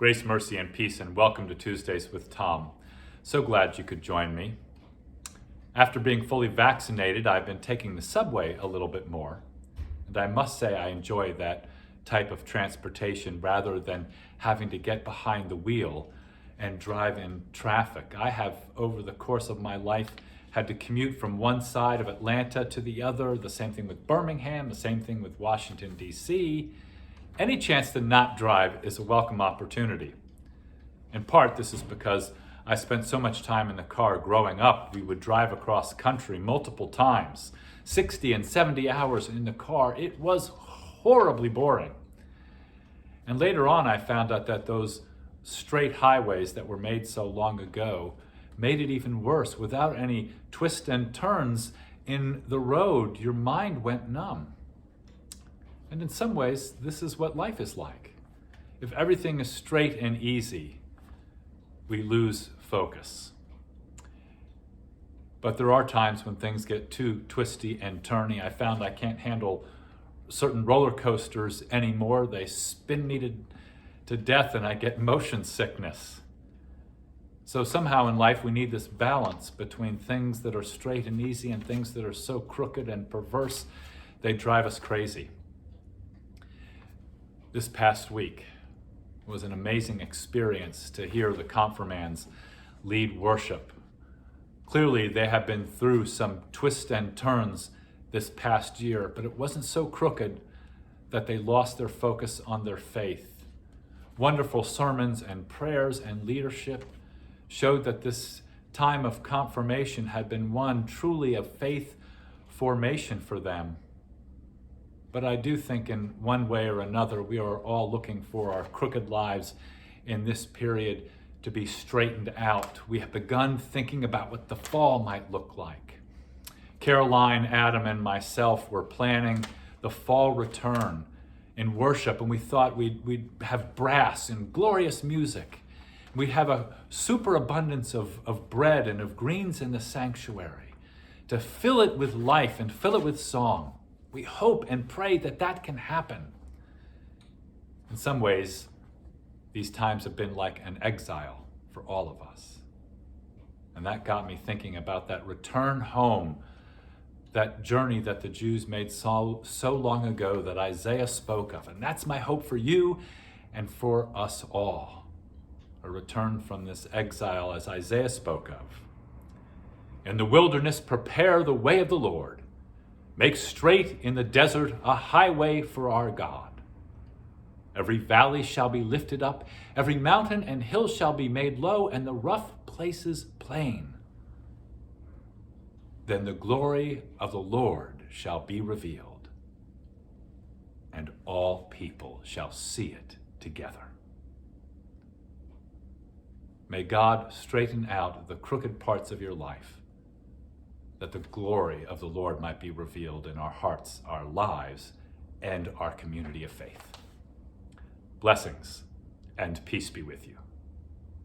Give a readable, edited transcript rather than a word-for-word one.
Grace, mercy, and peace, and welcome to Tuesdays with Tom. So glad you could join me. After being fully vaccinated, I've been taking the subway a little bit more, and I must say I enjoy that type of transportation rather than having to get behind the wheel and drive in traffic. I have, over the course of my life, had to commute from one side of Atlanta to the other, the same thing with Birmingham, the same thing with Washington, D.C. Any chance to not drive is a welcome opportunity. In part, this is because I spent so much time in the car growing up. We would drive across country multiple times, 60 and 70 hours in the car. It was horribly boring. And later on, I found out that those straight highways that were made so long ago made it even worse. Without any twists and turns in the road, your mind went numb. And in some ways, this is what life is like. If everything is straight and easy, we lose focus. But there are times when things get too twisty and turny. I found I can't handle certain roller coasters anymore. They spin me to death and I get motion sickness. So somehow in life we need this balance between things that are straight and easy and things that are so crooked and perverse they drive us crazy. This past week was an amazing experience to hear the confirmands lead worship. Clearly they have been through some twists and turns this past year, but it wasn't so crooked that they lost their focus on their faith. Wonderful sermons and prayers and leadership showed that this time of confirmation had been one truly of faith formation for them. But I do think in one way or another, we are all looking for our crooked lives in this period to be straightened out. We have begun thinking about what the fall might look like. Caroline, Adam, and myself were planning the fall return in worship, and we thought we'd have brass and glorious music. We'd have a superabundance of bread and of greens in the sanctuary to fill it with life and fill it with song. We hope and pray that that can happen. In some ways, these times have been like an exile for all of us. And that got me thinking about that return home, that journey that the Jews made so long ago that Isaiah spoke of. And that's my hope for you and for us all. A return from this exile as Isaiah spoke of. In the wilderness, prepare the way of the Lord. Make straight in the desert a highway for our God. Every valley shall be lifted up, every mountain and hill shall be made low, and the rough places plain. Then the glory of the Lord shall be revealed, and all people shall see it together. May God straighten out the crooked parts of your life, that the glory of the Lord might be revealed in our hearts, our lives, and our community of faith. Blessings and peace be with you.